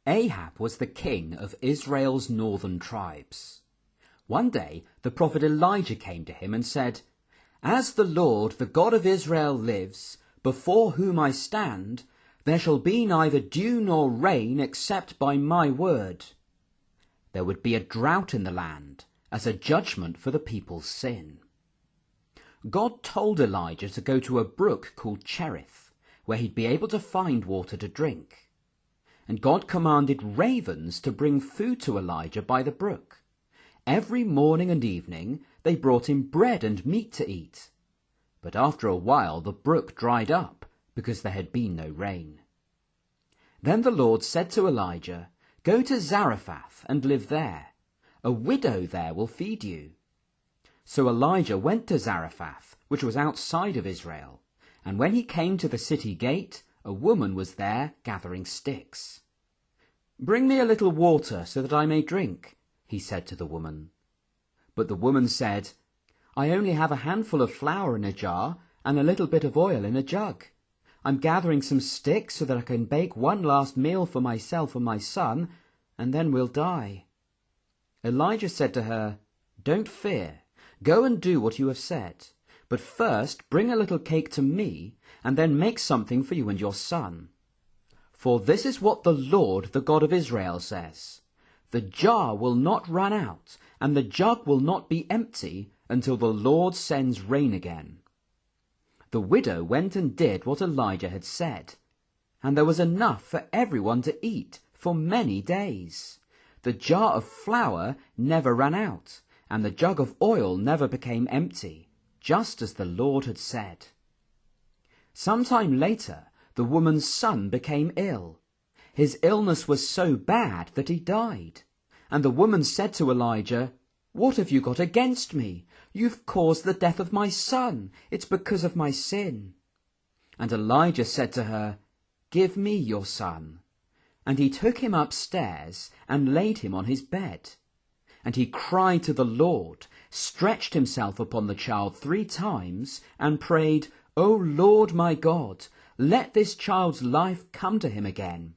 Ahab was the king of Israel's northern tribes. One day the prophet Elijah came to him and said, "As the Lord, the God of Israel, lives, before whom I stand, there shall be neither dew nor rain except by my word." There would be a drought in the land as a judgment for the people's sin. God told Elijah to go to a brook called Cherith, where he'd be able to find water to drink. And God commanded ravens to bring food to Elijah by the brook. Every morning and evening they brought him bread and meat to eat. But after a while the brook dried up because there had been no rain. Then the Lord said to Elijah, "Go to Zarephath and live there. A widow there will feed you." So Elijah went to Zarephath, which was outside of Israel, and when he came to the city gate, a woman was there gathering sticks. "Bring me a little water so that I may drink," he said to the woman. But the woman said, "I only have a handful of flour in a jar and a little bit of oil in a jug. I'm gathering some sticks so that I can bake one last meal for myself and my son, and then we'll die." Elijah said to her, "Don't fear. Go and do what you have said. But first bring a little cake to me, and then make something for you and your son. For this is what the Lord, the God of Israel, says. The jar will not run out, and the jug will not be empty until the Lord sends rain again." The widow went and did what Elijah had said, and there was enough for everyone to eat for many days. The jar of flour never ran out, and the jug of oil never became empty, just as the Lord had said. Some time later, the woman's son became ill. His illness was so bad that he died. And the woman said to Elijah, "What have you got against me? You've caused the death of my son. It's because of my sin." And Elijah said to her, "Give me your son." And he took him upstairs and laid him on his bed. And he cried to the Lord, stretched himself upon the child 3 times, and prayed, "O Lord my God, let this child's life come to him again."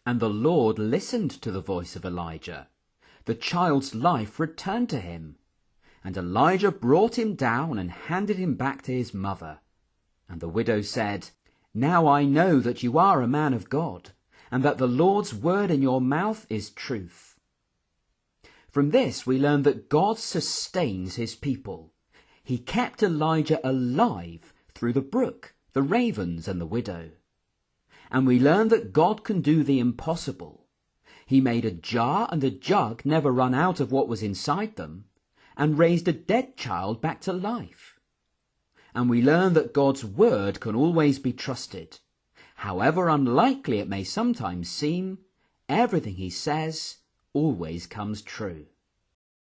And the Lord listened to the voice of Elijah. The child's life returned to him. And Elijah brought him down and handed him back to his mother. And the widow said, "Now I know that you are a man of God, and that the Lord's word in your mouth is truth." From this we learn that God sustains his people. He kept Elijah alive through the brook, the ravens, and the widow. And we learn that God can do the impossible. He made a jar and a jug never run out of what was inside them, and raised a dead child back to life. And we learn that God's word can always be trusted. However unlikely it may sometimes seem, everything he says always comes true.